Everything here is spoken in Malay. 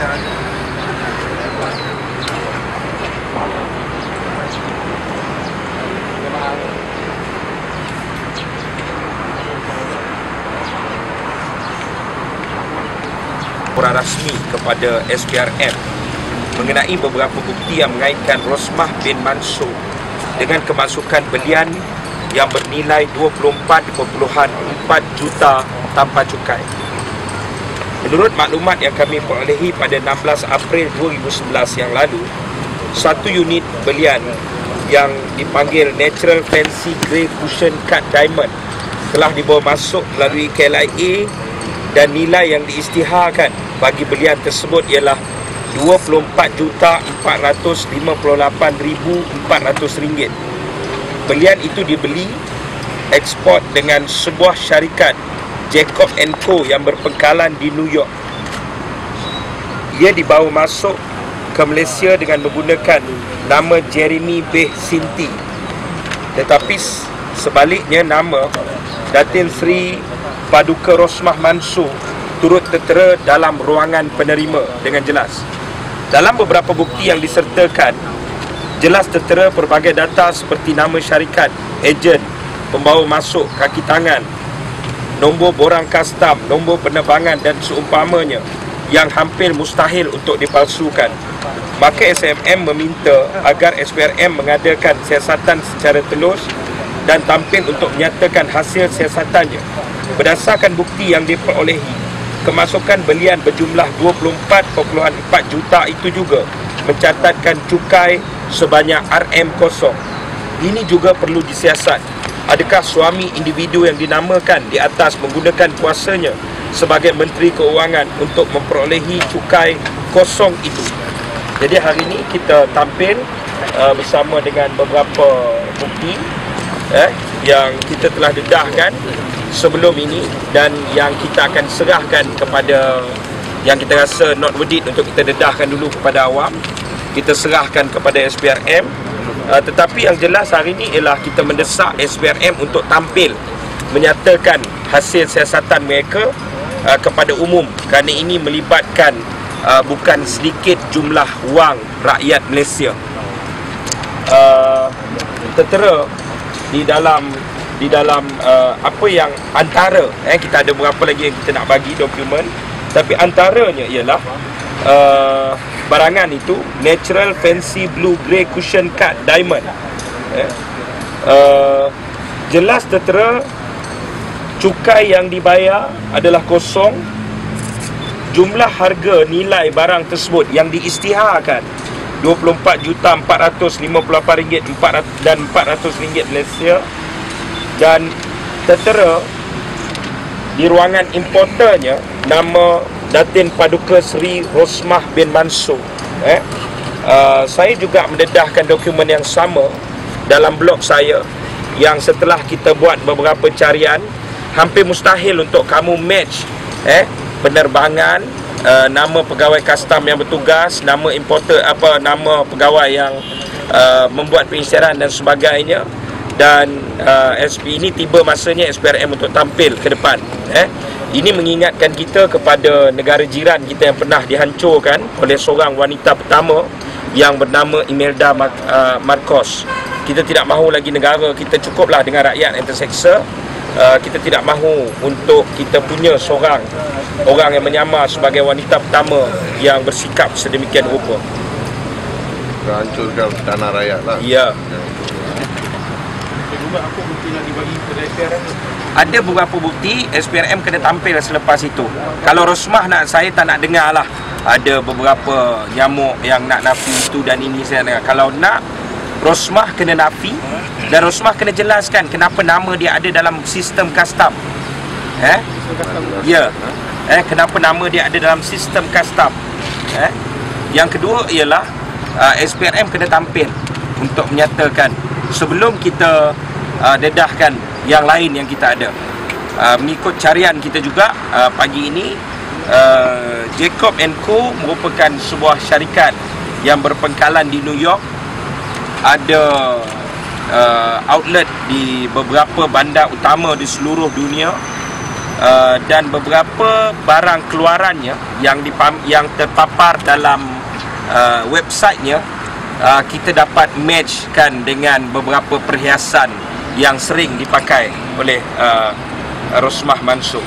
Laporan rasmi kepada SPRM mengenai beberapa bukti yang mengaitkan Rosmah bin Mansur dengan kemasukan belian yang bernilai 24.4 juta tanpa cukai. Menurut maklumat yang kami perolehi pada 16 April 2011 yang lalu, satu unit belian yang dipanggil Natural Fancy Grey Cushion Cut Diamond telah dibawa masuk melalui KLIA dan nilai yang diisytiharkan bagi belian tersebut ialah RM24,458,400. Belian itu dibeli ekspor dengan sebuah syarikat Jacob & Co yang berpangkalan di New York. Ia dibawa masuk ke Malaysia dengan menggunakan nama Jeremy Beh Sinti. Tetapi sebaliknya nama Datin Sri Paduka Rosmah Mansur turut tertera dalam ruangan penerima dengan jelas. Dalam beberapa bukti yang disertakan, jelas tertera pelbagai data seperti nama syarikat, ejen, pembawa masuk, kaki tangan, nombor borang kastam, nombor penerbangan dan seumpamanya yang hampir mustahil untuk dipalsukan. Maka SMM meminta agar SPRM mengadakan siasatan secara telus dan tampil untuk menyatakan hasil siasatannya. Berdasarkan bukti yang diperolehi, kemasukan belian berjumlah 24.4 juta itu juga mencatatkan cukai sebanyak RM0. Ini juga perlu disiasat. Adakah suami individu yang dinamakan di atas menggunakan kuasanya sebagai Menteri Keuangan untuk memperolehi cukai kosong itu? Jadi hari ini kita tampil bersama dengan beberapa bukti yang kita telah dedahkan sebelum ini dan yang kita akan serahkan kepada yang kita rasa not worth it untuk kita dedahkan dulu kepada awam. Kita serahkan kepada SPRM. Tetapi yang jelas hari ini ialah kita mendesak SPRM untuk tampil menyatakan hasil siasatan mereka kepada umum, kerana ini melibatkan bukan sedikit jumlah wang rakyat Malaysia. Tertera di dalam apa yang antara kita ada berapa lagi yang kita nak bagi dokumen, tapi antaranya ialah barangan itu Natural Fancy Blue Grey Cushion Cut Diamond. Jelas tertera cukai yang dibayar adalah kosong. Jumlah harga nilai barang tersebut yang diisytiharkan RM24,458,400 dan RM400 Malaysia, dan tertera di ruangan importernya nama Datin Paduka Seri Rosmah bin Mansur. Saya juga mendedahkan dokumen yang sama dalam blog saya, yang setelah kita buat beberapa carian, hampir mustahil untuk kamu match penerbangan, nama pegawai kastam yang bertugas, nama importer, nama pegawai yang membuat pengisytiharan dan sebagainya. Dan SP ini tiba masanya SPRM untuk tampil ke depan. Ini mengingatkan kita kepada negara jiran kita yang pernah dihancurkan oleh seorang wanita pertama yang bernama Imelda Marcos. Kita tidak mahu lagi negara kita cukuplah dengan rakyat yang terseksa. Kita tidak mahu untuk kita punya seorang orang yang menyamar sebagai wanita pertama yang bersikap sedemikian rupa. Hancurkan tanah rakyat lah. Ya. Ada beberapa bukti SPRM kena tampil selepas itu. Kalau Rosmah saya tak nak dengar lah. Ada beberapa nyamuk yang nak nafi itu dan ini saya dengar. Kalau nak, Rosmah kena nafi dan Rosmah kena jelaskan kenapa nama dia ada dalam sistem kastam. Ya. Kenapa nama dia ada dalam sistem kastam. Yang kedua ialah SPRM kena tampil untuk menyatakan sebelum kita dedahkan yang lain yang kita ada. Mengikut carian kita juga pagi ini, Jacob & Co merupakan sebuah syarikat yang berpangkalan di New York. Ada outlet di beberapa bandar utama di seluruh dunia. dan beberapa barang keluarannya yang terpapar dalam websitenya, kita dapat matchkan dengan beberapa perhiasan yang sering dipakai oleh Rosmah Mansur.